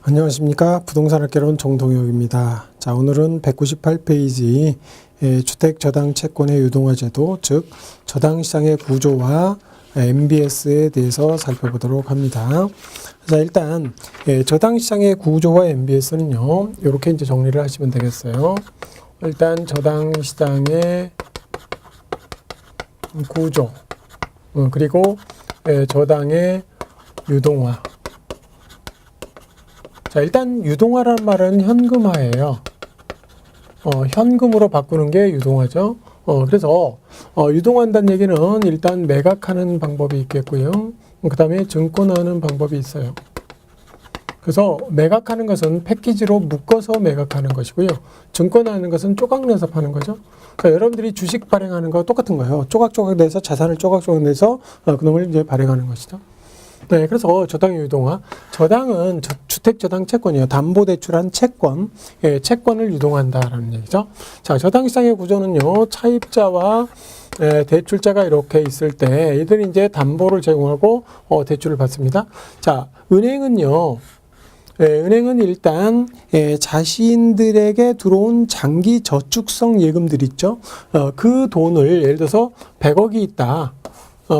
안녕하십니까. 부동산학개론 정동혁입니다. 자, 오늘은 198페이지 주택저당 채권의 유동화제도, 즉 저당시장의 구조와 MBS에 대해서 살펴보도록 합니다. 자, 일단 저당시장의 구조와 MBS는요, 이렇게 이제 정리를 하시면 되겠어요. 일단 저당시장의 구조, 그리고 저당의 유동화. 자, 일단 유동화라는 말은 현금화예요. 현금으로 바꾸는 게 유동화죠. 그래서 유동한다는 얘기는 일단 매각하는 방법이 있겠고요. 그 다음에 증권화하는 방법이 있어요. 그래서 매각하는 것은 패키지로 묶어서 매각하는 것이고요. 증권화하는 것은 조각내서 파는 거죠. 그러니까 여러분들이 주식 발행하는 거 똑같은 거예요. 조각조각 내서 자산을 조각조각 내서 그놈을 이제 발행하는 것이죠. 네, 그래서 저당의 유동화. 저당은 주택저당 채권이에요. 담보대출한 채권, 채권을 유동한다라는 얘기죠. 자, 저당시장의 구조는요, 차입자와 대출자가 이렇게 있을 때 이들이 이제 담보를 제공하고 대출을 받습니다. 자, 은행은요, 은행은 일단 자신들에게 들어온 장기 저축성 예금들 있죠. 그 돈을 예를 들어서 100억이 있다.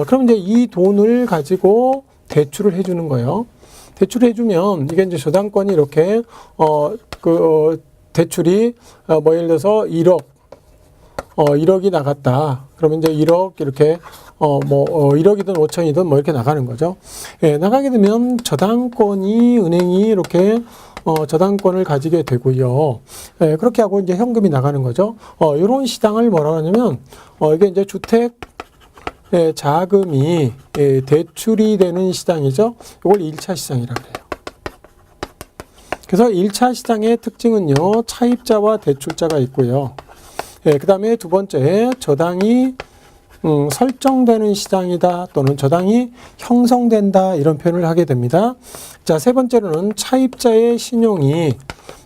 그럼 이제 이 돈을 가지고 대출을 해주는 거예요. 대출을 해주면 이게 이제 저당권이 이렇게 대출이 예를 들어서 1억이 나갔다. 그러면 이제 1억 이렇게 1억이든 5천이든 이렇게 나가는 거죠. 나가게 되면 저당권이 은행이 이렇게 저당권을 가지게 되고요. 그렇게 하고 이제 현금이 나가는 거죠. 이런 시장을 뭐라고 하냐면 이게 이제 주택 자금이 대출이 되는 시장이죠. 이걸 1차 시장이라고 해요. 그래서 1차 시장의 특징은요, 차입자와 대출자가 있고요. 그 다음에 두 번째, 저당이 설정되는 시장이다 또는 저당이 형성된다 이런 표현을 하게 됩니다. 자, 세 번째로는 차입자의 신용이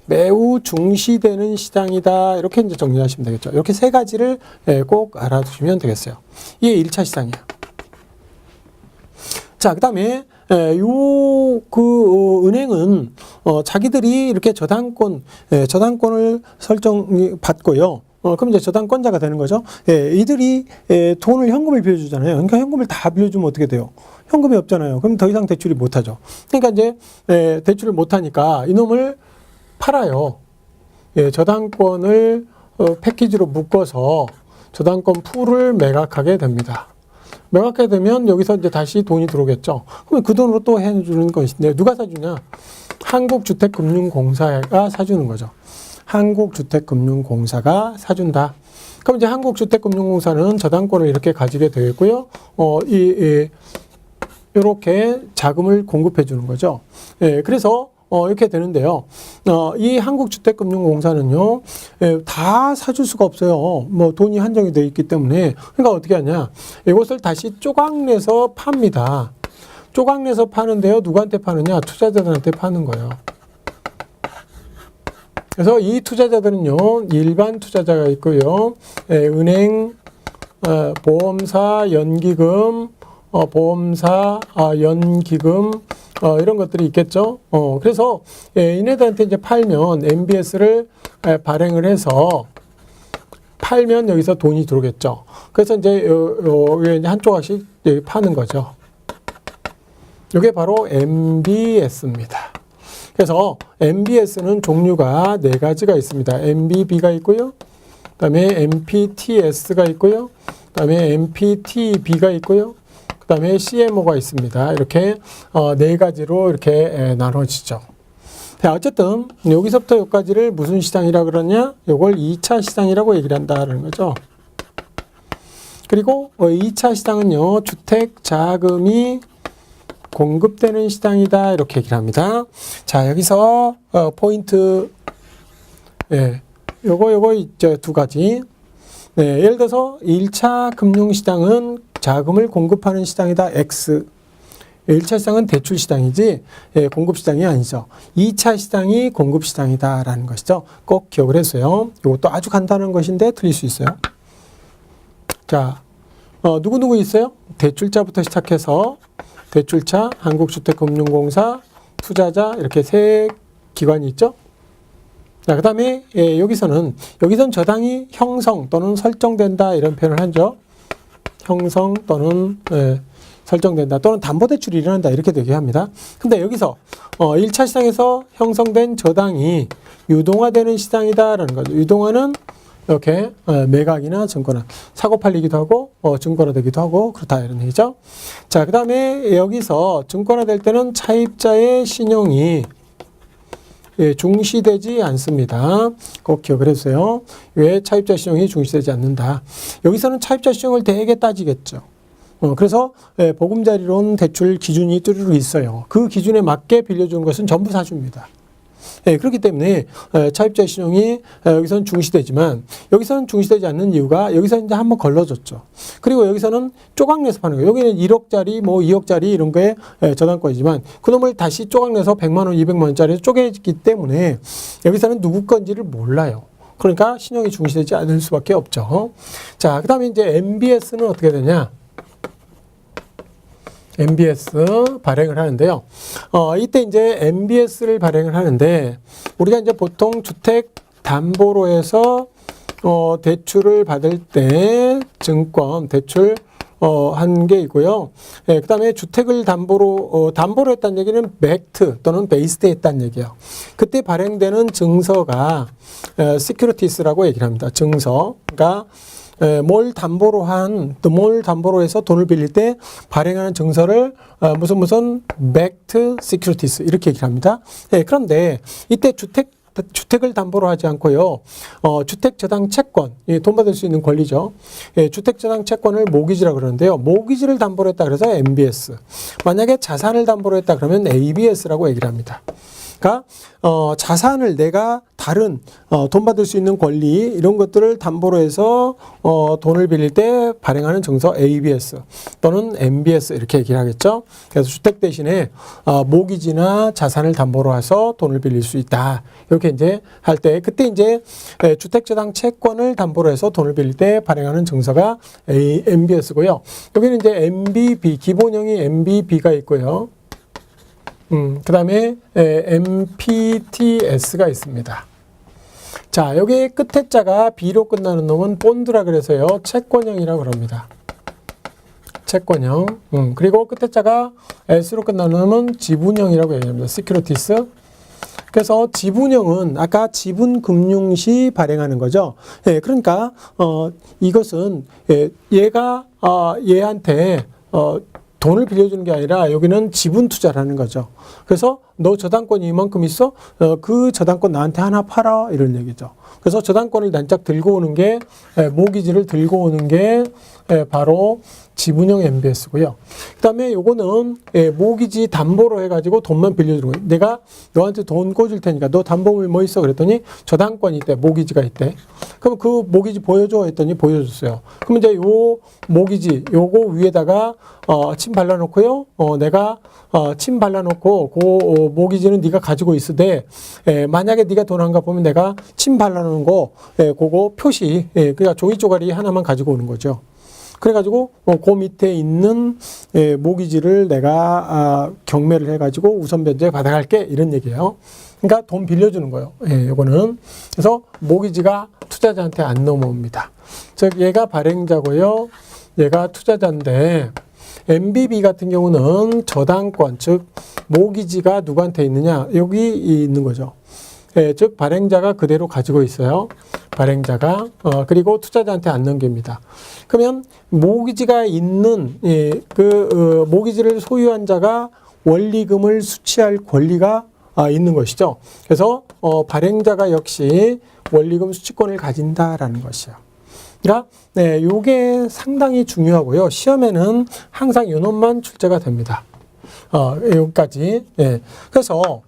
매우 중시되는 시장이다. 이렇게 이제 정리하시면 되겠죠. 이렇게 세 가지를 꼭 알아두시면 되겠어요. 이게 1차 시장이에요. 자, 그 다음에 은행은 자기들이 이렇게 저당권을 받고요. 그럼 이제 저당권자가 되는 거죠. 이들이 현금을 빌려주잖아요. 그러니까 현금을 다 빌려주면 어떻게 돼요? 현금이 없잖아요. 그럼 더 이상 대출이 못하죠. 그러니까 이제 대출을 못하니까 이놈을 팔아요. 저당권을 패키지로 묶어서 저당권 풀을 매각하게 됩니다. 매각하게 되면 여기서 이제 다시 돈이 들어오겠죠. 그러면 그 돈으로 또 해주는 것인데 누가 사주냐? 한국주택금융공사가 사주는 거죠. 한국주택금융공사가 사준다. 그럼 이제 한국주택금융공사는 저당권을 이렇게 가지게 되고요. 이렇게 자금을 공급해 주는 거죠. 그래서 이렇게 되는데요. 이 한국주택금융공사는요, 다 사줄 수가 없어요. 돈이 한정이 되어 있기 때문에. 그러니까 어떻게 하냐. 이것을 다시 조각내서 팝니다. 조각내서 파는데요. 누구한테 파느냐? 투자자들한테 파는 거예요. 그래서 이 투자자들은요, 일반 투자자가 있고요. 은행, 보험사, 연기금, 연기금, 이런 것들이 있겠죠. 그래서 얘네들한테 이제 팔면 MBS를 발행을 해서 팔면 여기서 돈이 들어오겠죠. 그래서 이제 한 조각씩 파는 거죠. 이게 바로 MBS입니다. 그래서 MBS는 종류가 4가지가 있습니다. MBB가 있고요. 그다음에 MPTS가 있고요. 그다음에 MPTB가 있고요. 그 다음에 CMO가 있습니다. 이렇게 4가지로 이렇게 나눠지죠. 자, 어쨌든 여기서부터 여기까지를 무슨 시장이라고 그러냐? 이걸 2차 시장이라고 얘기를 한다는 거죠. 그리고 2차 시장은요, 주택 자금이 공급되는 시장이다 이렇게 얘기를 합니다. 자, 여기서 포인트 요거 있죠. 2가지. 예를 들어서 1차 금융시장은 자금을 공급하는 시장이다. X. 1차 시장은 대출 시장이지 공급 시장이 아니죠. 2차 시장이 공급 시장이다 라는 것이죠. 꼭 기억을 했어요. 이것도 아주 간단한 것인데 틀릴 수 있어요. 자, 누구 있어요? 대출자부터 시작해서 대출자, 한국주택금융공사, 투자자 이렇게 세 기관이 있죠. 자, 그 다음에 여기서는 저당이 형성 또는 설정된다 이런 표현을 하죠. 형성 또는 설정된다 또는 담보대출이 일어난다 이렇게 얘기합니다. 근데 여기서 1차 시장에서 형성된 저당이 유동화되는 시장이다라는 거죠. 유동화는 이렇게 매각이나 증권화, 사고 팔리기도 하고 증권화되기도 하고 그렇다 이런 얘기죠. 자, 그 다음에 여기서 증권화될 때는 차입자의 신용이 중시되지 않습니다. 꼭 기억을 해주세요. 왜 차입자 신용이 중시되지 않는다. 여기서는 차입자 신용을 되게 따지겠죠. 그래서 보금자리론 대출 기준이 뚜루루 있어요. 그 기준에 맞게 빌려주는 것은 전부 사줍니다. 그렇기 때문에 차입자 신용이 여기서는 중시되지만 여기서는 중시되지 않는 이유가 여기서 이제 한번 걸러줬죠. 그리고 여기서는 쪼각내서 파는 거예요. 여기는 1억짜리, 2억짜리 이런 거에 저당권이지만 그놈을 다시 쪼각내서 100만 원, 200만 원짜리 쪼개기 때문에 여기서는 누구 건지를 몰라요. 그러니까 신용이 중시되지 않을 수밖에 없죠. 자, 그 다음에 이제 MBS는 어떻게 되냐? MBS 발행을 하는데요. 이때 이제 MBS를 발행을 하는데 우리가 이제 보통 주택 담보로 해서 대출을 받을 때 증권 대출 한 게 있고요. 그 다음에 주택을 담보로 했다는 얘기는 맥트 또는 베이스돼 있다는 얘기예요. 그때 발행되는 증서가 시큐리티스라고 얘기를 합니다. 증서가 뭘 담보로 해서 돈을 빌릴 때 발행하는 증서를 무슨 backed securities 이렇게 얘기를 합니다. 그런데 이때 주택을 담보로 하지 않고요. 주택저당 채권, 돈 받을 수 있는 권리죠. 주택저당 채권을 모기지라고 그러는데요. 모기지를 담보로 했다 그래서 MBS. 만약에 자산을 담보로 했다 그러면 ABS라고 얘기를 합니다. 그러니까 자산을 내가 다른 돈 받을 수 있는 권리 이런 것들을 담보로 해서 돈을 빌릴 때 발행하는 증서 ABS 또는 MBS 이렇게 얘기를 하겠죠. 그래서 주택 대신에 모기지나 자산을 담보로 해서 돈을 빌릴 수 있다. 이렇게 이제 할 때 그때 이제 주택저당 채권을 담보로 해서 돈을 빌릴 때 발행하는 증서가 MBS고요. 여기는 이제 MBB 기본형이 MBB가 있고요. 그 다음에 MPTS가 있습니다. 자, 여기 끝에 자가 B로 끝나는 놈은 본드라 그래서요. 채권형이라고 그럽니다. 채권형. 그리고 끝에 자가 S로 끝나는 놈은 지분형이라고 얘기합니다. 시큐리티스. 그래서 지분형은 아까 지분금융시 발행하는 거죠. 그러니까 이것은 얘가 얘한테 돈을 빌려주는 게 아니라 여기는 지분 투자라는 거죠. 그래서 너 저당권이 이만큼 있어? 그 저당권 나한테 하나 팔아? 이런 얘기죠. 그래서 저당권을 난짝 들고 오는 게 모기지를 들고 오는 게 바로 지분형 MBS고요. 그 다음에 요거는 모기지 담보로 해가지고 돈만 빌려주는 거예요. 내가 너한테 돈 꿔줄 테니까 너 담보물 뭐 있어? 그랬더니 저당권이 있대. 모기지가 있대. 그럼 그 모기지 보여줘? 했더니 보여줬어요. 그럼 이제 요 모기지 요거 위에다가 침 발라놓고요. 내가 침 발라놓고 그 모기지는 네가 가지고 있으되 만약에 네가 돈 안 갚으면 내가 침 발라놓은 거 그거 표시 그러니까 종이 쪼가리 하나만 가지고 오는 거죠. 그래가지고 그 밑에 있는 모기지를 내가 경매를 해가지고 우선 변제 받아갈게 이런 얘기예요. 그러니까 돈 빌려주는 거예요. 요거는 그래서 모기지가 투자자한테 안 넘어옵니다. 즉 얘가 발행자고요. 얘가 투자자인데 MBB 같은 경우는 저당권 즉 모기지가 누구한테 있느냐 여기 있는 거죠. 즉 발행자가 그대로 가지고 있어요. 발행자가 그리고 투자자한테 안 넘깁니다. 그러면 모기지가 있는 모기지를 소유한 자가 원리금을 수취할 권리가 있는 것이죠. 그래서 발행자가 역시 원리금 수취권을 가진다라는 것이요. 그러니까 요게 상당히 중요하고요. 시험에는 항상 요 놈만 출제가 됩니다. 여기까지. 그래서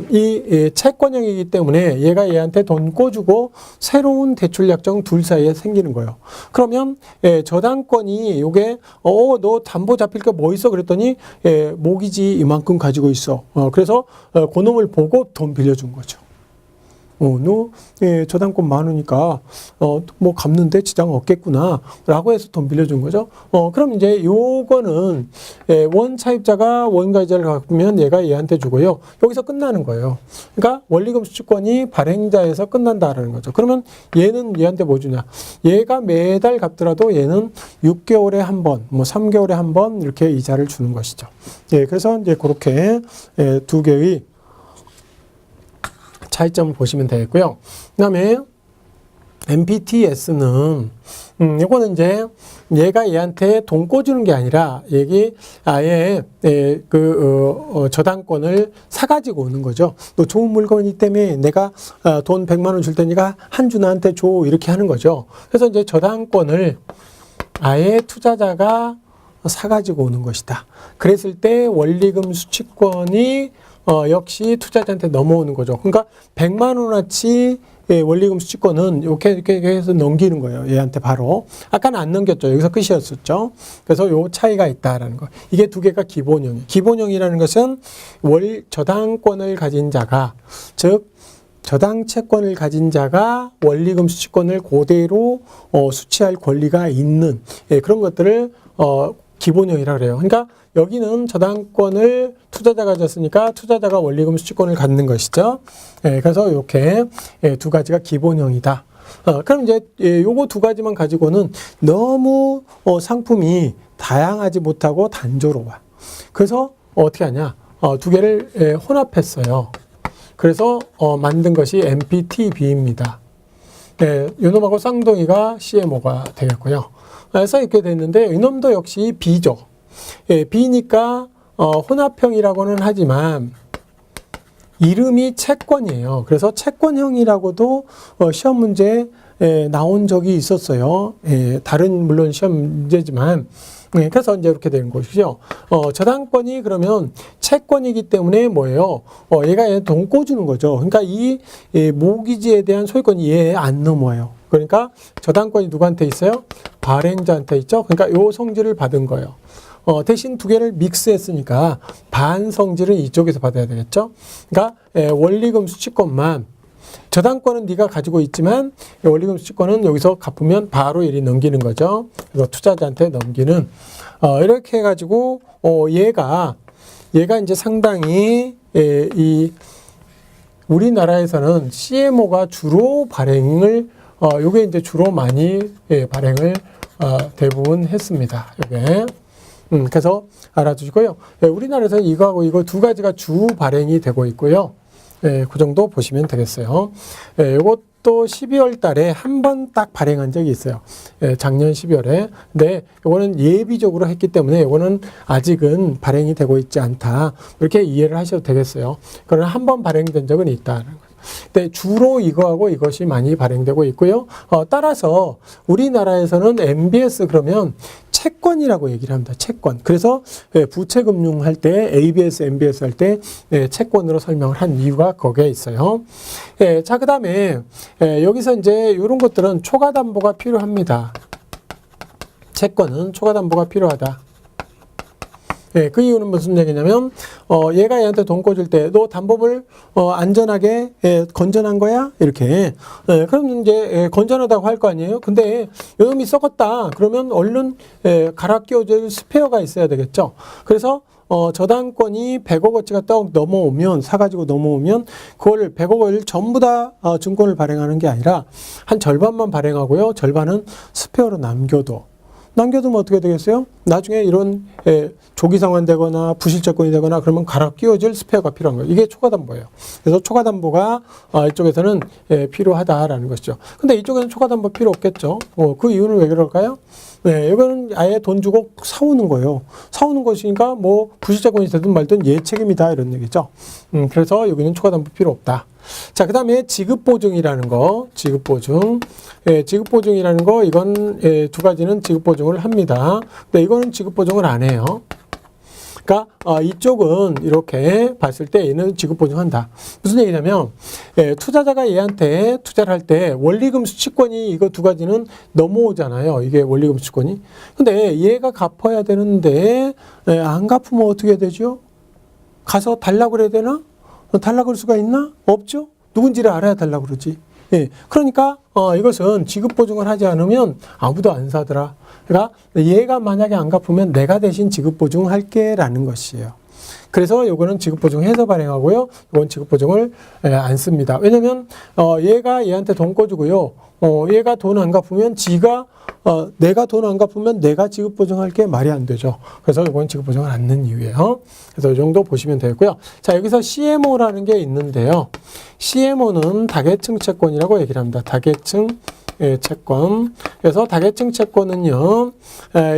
이 채권형이기 때문에 얘가 얘한테 돈 꿔주고 새로운 대출 약정 둘 사이에 생기는 거예요. 그러면 저당권이 요게 너 담보 잡힐 거 뭐 있어? 그랬더니 모기지 이만큼 가지고 있어. 그래서 그놈을 보고 돈 빌려준 거죠. 너 저당권 많으니까 뭐 갚는데 지장 없겠구나 라고 해서 돈 빌려준 거죠. 그럼 이제 요거는 원차입자가 원가이자를 갚으면 얘가 얘한테 주고요. 여기서 끝나는 거예요. 그러니까 원리금 수취권이 발행자에서 끝난다라는 거죠. 그러면 얘는 얘한테 뭐 주냐? 얘가 매달 갚더라도 얘는 6개월에 한 번, 뭐 3개월에 한 번 이렇게 이자를 주는 것이죠. 그래서 이제 그렇게 두 개의 차이점을 보시면 되겠고요. 그 다음에 MPTS는 이거는 이제 얘가 얘한테 돈 꿔주는 게 아니라 얘기 아예 저당권을 사가지고 오는 거죠. 너 좋은 물건이기 때문에 내가 돈 100만 원 줄 테니까 한 주 나한테 줘 이렇게 하는 거죠. 그래서 이제 저당권을 아예 투자자가 사가지고 오는 것이다. 그랬을 때 원리금 수취권이 역시 투자자한테 넘어오는 거죠. 그러니까 100만 원어치 원리금 수취권은 이렇게 해서 넘기는 거예요. 얘한테 바로. 아까는 안 넘겼죠. 여기서 끝이었었죠. 그래서 요 차이가 있다라는 거. 이게 두 개가 기본형이에요. 기본형이라는 것은 저당권을 가진 자가, 즉 저당 채권을 가진 자가 원리금 수취권을 그대로 수취할 권리가 있는 그런 것들을 기본형이라고 그래요. 그러니까 여기는 저당권을 투자자가 가졌으니까 투자자가 원리금 수취권을 갖는 것이죠. 그래서 이렇게 두 가지가 기본형이다. 그럼 이제 요거 두 가지만 가지고는 너무 상품이 다양하지 못하고 단조로워. 그래서 어떻게 하냐? 두 개를 혼합했어요. 그래서 만든 것이 MPTB입니다. 요놈하고 쌍둥이가 CMO가 되겠고요. 그래서 이렇게 됐는데 이놈도 역시 B죠. B니까 혼합형이라고는 하지만 이름이 채권이에요. 그래서 채권형이라고도 시험 문제에 나온 적이 있었어요. 다른 물론 시험 문제지만 그래서 이제 이렇게 되는 것이죠. 저당권이 그러면 채권이기 때문에 뭐예요? 얘가 돈 꿔주는 거죠. 그러니까 이 모기지에 대한 소유권이 얘에 안 넘어요. 그러니까 저당권이 누구한테 있어요? 발행자한테 있죠. 그러니까 요 성질을 받은 거예요. 대신 두 개를 믹스했으니까 반 성질은 이쪽에서 받아야 되겠죠. 그러니까 원리금 수취권만 저당권은 네가 가지고 있지만 원리금 수취권은 여기서 갚으면 바로 이리 넘기는 거죠. 그래서 투자자한테 넘기는 이렇게 해가지고 얘가 이제 상당히 이 우리나라에서는 CMO가 주로 발행을 요게 이제 주로 많이 발행을 대부분 했습니다. 요게. 그래서 알아두시고요. 우리나라에서는 이거하고 이거 두 가지가 주 발행이 되고 있고요. 그 정도 보시면 되겠어요. 이것도 12월 달에 한 번 딱 발행한 적이 있어요. 작년 12월에. 근데 이거는 예비적으로 했기 때문에 이거는 아직은 발행이 되고 있지 않다. 이렇게 이해를 하셔도 되겠어요. 그러나 한 번 발행된 적은 있다는 거죠. 근데 주로 이거하고 이것이 많이 발행되고 있고요. 따라서 우리나라에서는 MBS 그러면 채권이라고 얘기를 합니다. 채권. 그래서 부채금융 할 때 ABS, MBS 할 때 채권으로 설명을 한 이유가 거기에 있어요. 자, 그 다음에 여기서 이제 이런 것들은 초과담보가 필요합니다. 채권은 초과담보가 필요하다. 그 이유는 무슨 얘기냐면 얘가 얘한테 돈 꿔줄 때 너 담보를 안전하게 건전한 거야? 이렇게 그럼 이제 건전하다고 할 거 아니에요? 근데 요놈이 썩었다. 그러면 얼른 갈아 끼워줄 스페어가 있어야 되겠죠. 그래서 저당권이 100억어치가 딱 넘어오면 사가지고 넘어오면 그걸 100억을 전부 다 증권을 발행하는 게 아니라 한 절반만 발행하고요. 절반은 스페어로 남겨두면 어떻게 되겠어요? 나중에 이런 조기 상환되거나 부실채권이 되거나 그러면 갈아 끼워질 스페어가 필요한 거예요. 이게 초과담보예요. 그래서 초과담보가 이쪽에서는 필요하다라는 것이죠. 근데 이쪽에는 초과담보 필요 없겠죠. 그 이유는 왜 그럴까요? 이거는 아예 돈 주고 사오는 거예요. 사오는 것이니까 뭐 부실채권이 되든 말든 얘 책임이다 이런 얘기죠. 그래서 여기는 초과담보 필요 없다. 자, 그 다음에 지급보증이라는 거, 지급보증이라는 거, 이건 두 가지는 지급보증을 합니다. 근데 이거는 지급보증을 안 해요. 그러니까 이쪽은 이렇게 봤을 때 얘는 지급보증한다. 무슨 얘기냐면 투자자가 얘한테 투자를 할 때 원리금 수취권이 이거 두 가지는 넘어오잖아요. 이게 원리금 수취권이. 근데 얘가 갚아야 되는데 안 갚으면 어떻게 되죠? 가서 달라고 그래야 되나? 달라고 할 수가 있나? 없죠? 누군지를 알아야 달라고 그러지. 예. 그러니까 이것은 지급 보증을 하지 않으면 아무도 안 사더라. 그러니까 얘가 만약에 안 갚으면 내가 대신 지급 보증할게라는 것이에요. 그래서 요거는 지급 보증해서 발행하고요. 이건 지급 보증을 안 씁니다. 왜냐면 얘가 얘한테 돈 꿔주고요. 얘가 돈 안 갚으면 내가 돈 안 갚으면 내가 지급 보증할게 말이 안 되죠. 그래서 이건 지급 보증을 안 넣는 이유예요. 그래서 이 정도 보시면 되고요. 자, 여기서 CMO라는 게 있는데요. CMO는 다계층 채권이라고 얘기를 합니다. 다계층 채권. 그래서 다계층 채권은요,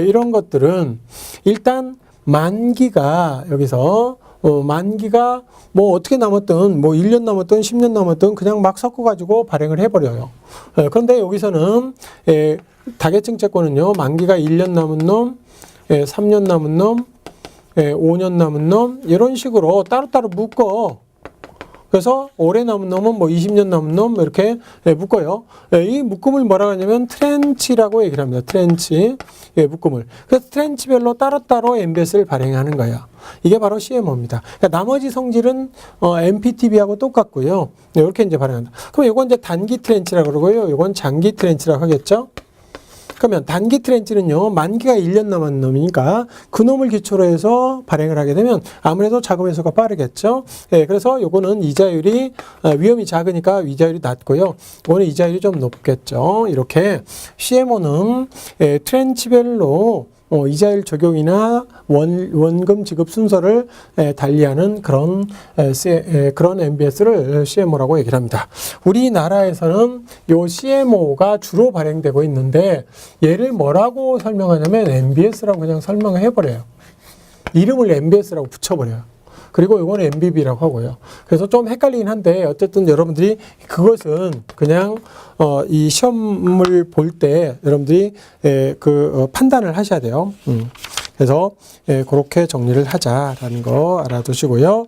이런 것들은 일단 만기가 여기서 만기가 뭐 어떻게 남았든 뭐 1년 남았든 10년 남았든 그냥 막 섞어가지고 발행을 해버려요. 그런데 여기서는 다계층 채권은요, 만기가 1년 남은 놈, 3년 남은 놈, 5년 남은 놈 이런 식으로 따로따로 묶어. 그래서 오래 남은 놈은 뭐 20년 남은 놈 이렇게 묶어요. 이 묶음을 뭐라고 하냐면 트렌치라고 얘기를 합니다. 트렌치 묶음을. 그래서 트렌치별로 따로따로 MBS를 발행하는 거예요. 이게 바로 CMO입니다. 그러니까 나머지 성질은 MPTB하고 똑같고요. 이렇게 이제 발행한다. 그럼 이건 이제 단기 트렌치라고 그러고요. 이건 장기 트렌치라고 하겠죠. 그러면 단기 트렌치는요, 만기가 1년 남은 놈이니까 그 놈을 기초로 해서 발행을 하게 되면 아무래도 자금 회수가 빠르겠죠. 그래서 요거는 이자율이 위험이 작으니까 이자율이 낮고요. 이거는 이자율이 좀 높겠죠. 이렇게 CMO는 트렌치별로 이자율 적용이나 원금 지급 순서를 달리하는 그런 MBS를 CMO라고 얘기를 합니다. 우리나라에서는 요 CMO가 주로 발행되고 있는데 얘를 뭐라고 설명하냐면 MBS라고 그냥 설명을 해버려요. 이름을 MBS라고 붙여버려요. 그리고 이건 MBB라고 하고요. 그래서 좀 헷갈리긴 한데 어쨌든 여러분들이 그것은 그냥 이 시험을 볼 때 여러분들이 판단을 하셔야 돼요. 그래서 그렇게 정리를 하자라는 거 알아두시고요.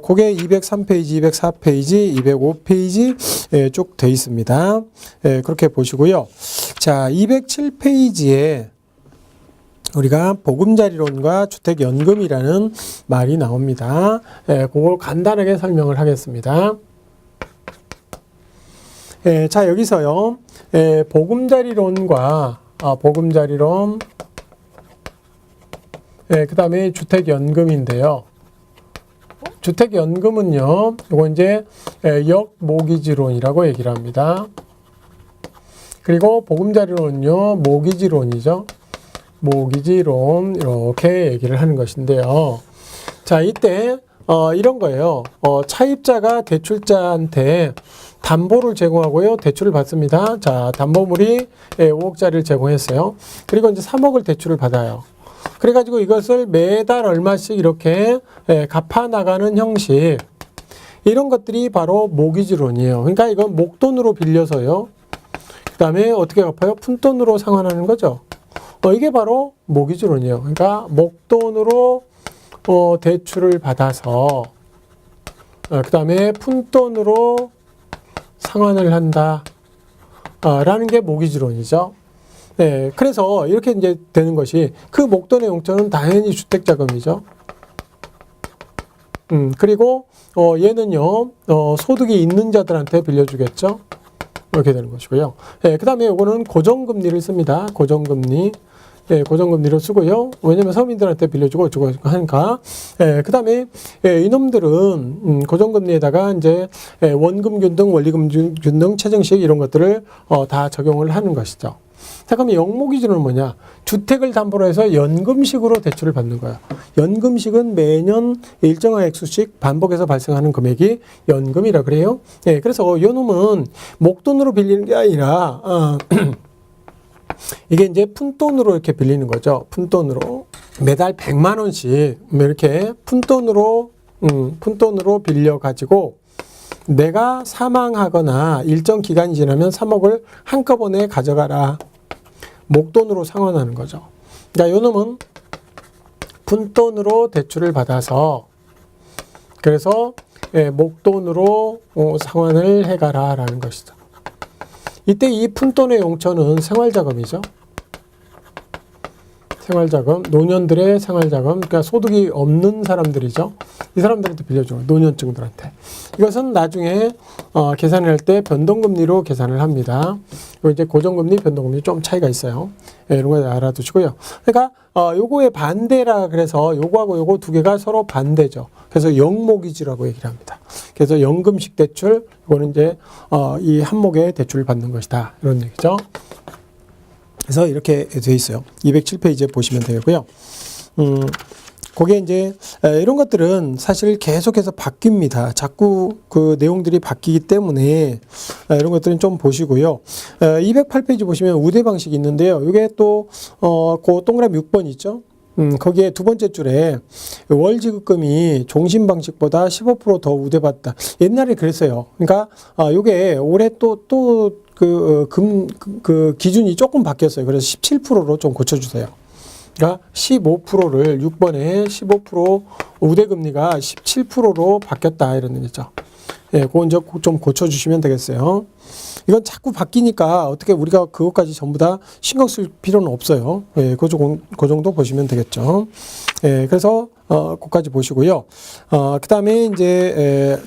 그게 203페이지, 204페이지, 205페이지 쭉 돼 있습니다. 그렇게 보시고요. 자, 207페이지에 우리가 보금자리론과 주택연금이라는 말이 나옵니다. 그걸 간단하게 설명을 하겠습니다. 자, 여기서요, 보금자리론과 보금자리론, 그 다음에 주택연금인데요. 주택연금은요, 이거 이제 역모기지론이라고 얘기를 합니다. 그리고 보금자리론은요, 모기지론이죠. 모기지론 이렇게 얘기를 하는 것인데요. 자, 이때 이런 거예요. 차입자가 대출자한테 담보를 제공하고요. 대출을 받습니다. 자, 담보물이 5억짜리를 제공했어요. 그리고 이제 3억을 대출을 받아요. 그래가지고 이것을 매달 얼마씩 이렇게 갚아 나가는 형식. 이런 것들이 바로 모기지론이에요. 그러니까 이건 목돈으로 빌려서요. 그 다음에 어떻게 갚아요? 푼돈으로 상환하는 거죠. 이게 바로 모기지론이에요. 그러니까 목돈으로 대출을 받아서 그 다음에 푼돈으로 상환을 한다 라는 게 모기지론이죠. 그래서 이렇게 이제 되는 것이 그 목돈의 용처는 당연히 주택자금이죠. 그리고 얘는요 소득이 있는 자들한테 빌려주겠죠. 이렇게 되는 것이고요. 그 다음에 이거는 고정금리를 씁니다. 고정금리. 고정금리로 쓰고요. 왜냐면 서민들한테 빌려주고 어쩌고 하니까. 그 다음에 이놈들은 고정금리에다가 이제 원금 균등, 원리금 균등, 최저식 이런 것들을 다 적용을 하는 것이죠. 자, 그럼 역모기지론은 뭐냐? 주택을 담보로 해서 연금식으로 대출을 받는 거예요. 연금식은 매년 일정한 액수씩 반복해서 발생하는 금액이 연금이라 그래요. 그래서 이 놈은 목돈으로 빌리는 게 아니라 이게 이제 푼돈으로 이렇게 빌리는 거죠. 푼돈으로 매달 100만 원씩 이렇게 푼돈으로 빌려 가지고 내가 사망하거나 일정 기간이 지나면 3억을 한꺼번에 가져가라. 목돈으로 상환하는 거죠. 그러니까 요 놈은 푼돈으로 대출을 받아서 그래서 목돈으로 상환을 해가라 라는 것이죠. 이때 이 푼돈의 용처는 생활자금이죠. 생활자금, 노년들의 생활자금, 그러니까 소득이 없는 사람들이죠. 이 사람들한테 빌려줘요. 노년층들한테. 이것은 나중에 계산할 때 변동금리로 계산을 합니다. 그리고 이제 고정금리, 변동금리 좀 차이가 있어요. 예, 이런 거 알아두시고요. 그러니까 요거의 반대라 그래서 요거하고 요거 두 개가 서로 반대죠. 그래서 영목이지라고 얘기를 합니다. 그래서 연금식 대출, 이거는 이제 이 한목의 대출을 받는 것이다. 이런 얘기죠. 그래서 이렇게 되어 있어요. 207페이지에 보시면 되고요. 그게 이제 이런 것들은 사실 계속해서 바뀝니다. 자꾸 그 내용들이 바뀌기 때문에 이런 것들은 좀 보시고요. 208페이지 보시면 우대 방식이 있는데요. 이게 또 그 동그라미 6번 있죠. 거기에 두 번째 줄에 월 지급금이 종신 방식보다 15% 더 우대받다. 옛날에 그랬어요. 그러니까 요게 올해 그 기준이 조금 바뀌었어요. 그래서 17%로 좀 고쳐주세요. 그러니까 15%를 6번에 15% 우대금리가 17%로 바뀌었다 이런 얘기죠. 예, 그건 이제 좀 고쳐주시면 되겠어요. 이건 자꾸 바뀌니까 어떻게 우리가 그것까지 전부 다 신경 쓸 필요는 없어요. 예, 그 정도 보시면 되겠죠. 예, 그래서 그까지 보시고요. 그 다음에 이제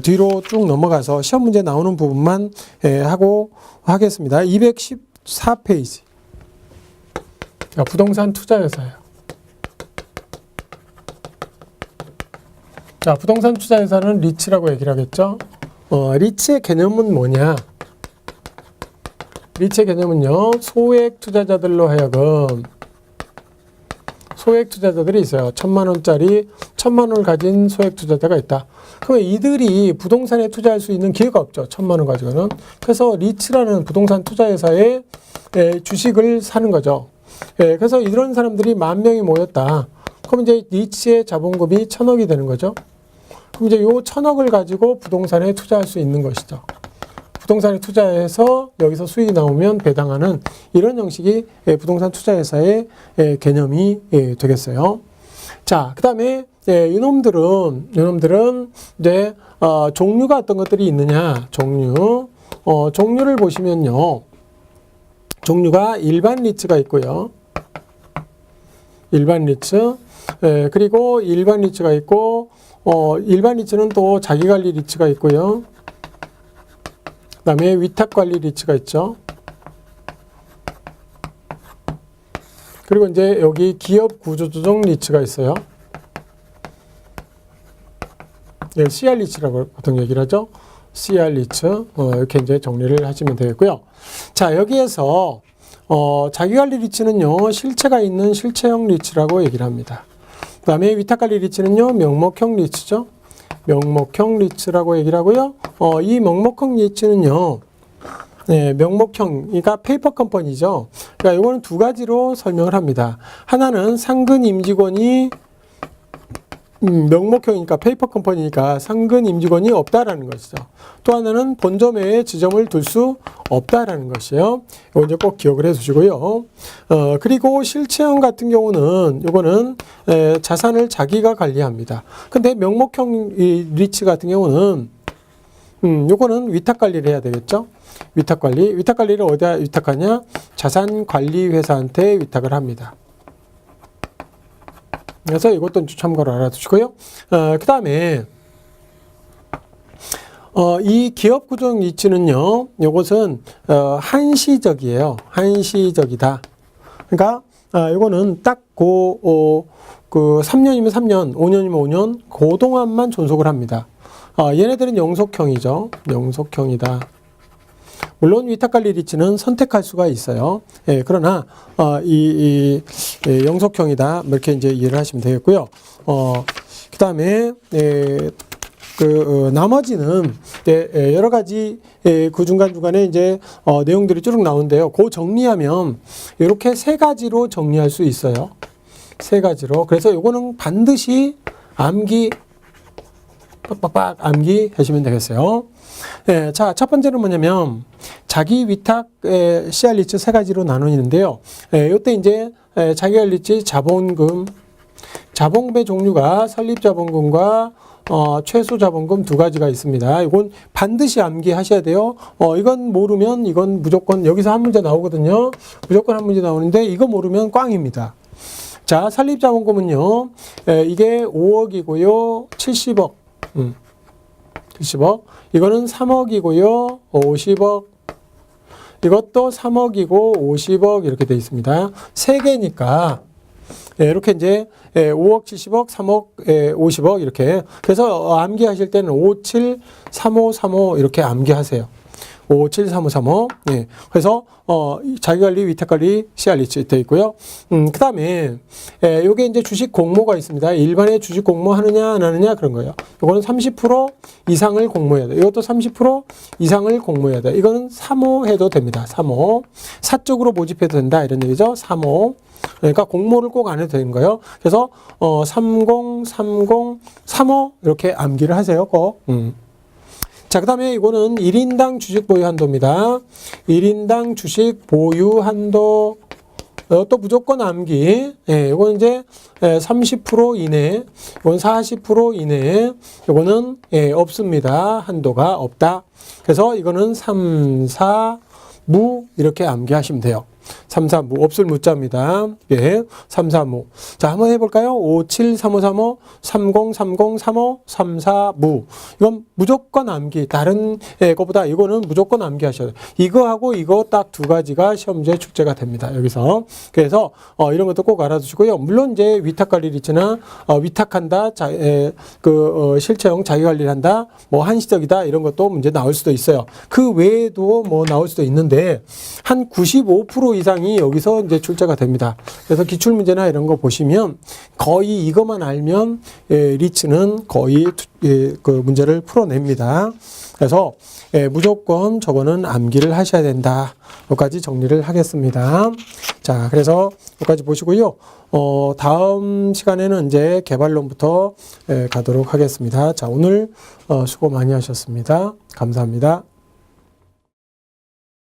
뒤로 쭉 넘어가서 시험 문제 나오는 부분만 하고 하겠습니다. 214페이지. 부동산 투자회사예요. 자, 부동산 투자회사는 리츠라고 얘기를 하겠죠. 리츠의 개념은 뭐냐? 리츠의 개념은요, 소액 투자자들로 하여금 소액 투자자들이 있어요. 1,000만 원짜리 1,000만 원을 가진 소액 투자자가 있다. 그러면 이들이 부동산에 투자할 수 있는 기회가 없죠. 1,000만 원 가지고는. 그래서 리츠라는 부동산 투자회사에 주식을 사는 거죠. 예, 그래서 이런 사람들이 10,000명이 모였다. 그럼 이제 리츠의 자본금이 1,000억이 되는 거죠. 그럼 이제 요 1,000억을 가지고 부동산에 투자할 수 있는 것이죠. 부동산에 투자해서 여기서 수익이 나오면 배당하는 이런 형식이 부동산 투자회사의 개념이 되겠어요. 자, 그 다음에 이놈들은 이제 종류가 어떤 것들이 있느냐? 종류를 보시면요. 종류가 일반 리츠가 있고요. 일반 리츠. 그리고 일반 리츠가 있고, 일반 리츠는 또 자기관리 리츠가 있고요. 그 다음에 위탁관리 리츠가 있죠. 그리고 이제 여기 기업 구조조정 리츠가 있어요. 네, CR 리츠라고 보통 얘기를 하죠. CR 리츠. 이렇게 이제 정리를 하시면 되겠고요. 자, 여기에서 자기관리 리츠는요, 실체가 있는 실체형 리츠라고 얘기를 합니다. 그 다음에 위탁관리 리츠는요, 명목형 리츠죠. 명목형 리츠라고 얘기를 하고요. 이 명목형 리츠는요, 네, 명목형, 그러니까 페이퍼 컴퍼니죠. 그러니까 이거는 두 가지로 설명을 합니다. 하나는 상근 임직원이 명목형이니까 페이퍼 컴퍼니니까 상근 임직원이 없다라는 것이죠. 또 하나는 본점 외에 지점을 둘 수 없다라는 것이에요. 이거 이제 꼭 기억을 해두시고요. 그리고 실체형 같은 경우는 이거는 자산을 자기가 관리합니다. 근데 명목형 리츠 같은 경우는 요거는 위탁 관리를 해야 되겠죠. 위탁 관리를 어디다 위탁하냐? 자산 관리 회사한테 위탁을 합니다. 그래서 이것도 참고로 알아두시고요. 그 다음에 이 기업 구조적 리츠는요, 이것은 한시적이에요. 한시적이다. 그러니까 이거는 딱 그 3년이면 3년, 5년이면 5년, 그 동안만 존속을 합니다. 얘네들은 영속형이죠. 영속형이다. 물론 위탁관리 리츠는 선택할 수가 있어요. 예, 그러나 영속형이다. 이렇게 이제 이해를 하시면 되겠고요. 그 다음에 나머지는 여러 가지 그 중간중간에 이제 내용들이 쭉 나오는데요. 그 정리하면 이렇게 세 가지로 정리할 수 있어요. 세 가지로. 그래서 이거는 반드시 빡빡빡 암기하시면 되겠어요. 예, 자, 첫 번째는 뭐냐면 자기 위탁 CR 리츠 세 가지로 나누는데요. 이때 이제 자기 관리 리츠 자본금의 종류가 설립 자본금과 최소 자본금 두 가지가 있습니다. 이건 반드시 암기하셔야 돼요. 이건 모르면 이건 무조건 여기서 한 문제 나오거든요. 무조건 한 문제 나오는데 이거 모르면 꽝입니다. 자, 설립자본금은요. 이게 5억이고요. 70억. 70억. 이거는 3억이고요. 50억. 이것도 3억이고 50억 이렇게 돼 있습니다. 세 개니까 이렇게 이제 5억 70억 3억 50억 이렇게. 그래서 암기하실 때는 57 35 35 이렇게 암기하세요. 57 35 35. 예. 그래서 자기관리, 위탁관리, CR리치 되어 있고요. 그다음에 요게 이제 주식 공모가 있습니다. 일반의 주식 공모 하느냐 안 하느냐 그런 거예요. 요거는 30% 이상을 공모해야 돼. 이것도 30% 이상을 공모해야 돼. 이거는 3호 해도 됩니다. 3호. 사적으로 모집해도 된다 이런 얘기죠. 3호. 그러니까 공모를 꼭 안 해도 되는 거예요. 그래서 30 30 35 이렇게 암기를 하세요. 꼭. 자, 그 다음에 이거는 1인당 주식 보유 한도입니다. 1인당 주식 보유 한도, 또 무조건 암기. 예, 이건 이제 30% 이내, 이건 40% 이내, 이거는 없습니다. 한도가 없다. 그래서 이거는 3, 4, 무 이렇게 암기하시면 돼요. 3, 4, 무 없을 무자입니다. 예, 3, 4, 무. 자, 한번 해볼까요? 5, 7, 3, 5, 3, 5, 30, 30, 3, 5, 3, 4, 무. 이건 무조건 암기. 다른 것보다 이거는 무조건 암기하셔야 돼요. 이거하고 이거 딱 두 가지가 시험지에 출제가 됩니다. 여기서. 그래서 이런 것도 꼭 알아두시고요. 물론 이제 위탁관리 리츠나 위탁한다, 실체형 자기관리를 한다, 뭐 한시적이다 이런 것도 문제 나올 수도 있어요. 그 외에도 뭐 나올 수도 있는데 한 95% 이상이 여기서 이제 출제가 됩니다. 그래서 기출문제나 이런 거 보시면 거의 이것만 알면 리츠는 거의 그 문제를 풀어냅니다. 그래서 무조건 저거는 암기를 하셔야 된다. 여기까지 정리를 하겠습니다. 자, 그래서 여기까지 보시고요. 다음 시간에는 이제 개발론부터 가도록 하겠습니다. 자, 오늘 수고 많이 하셨습니다. 감사합니다.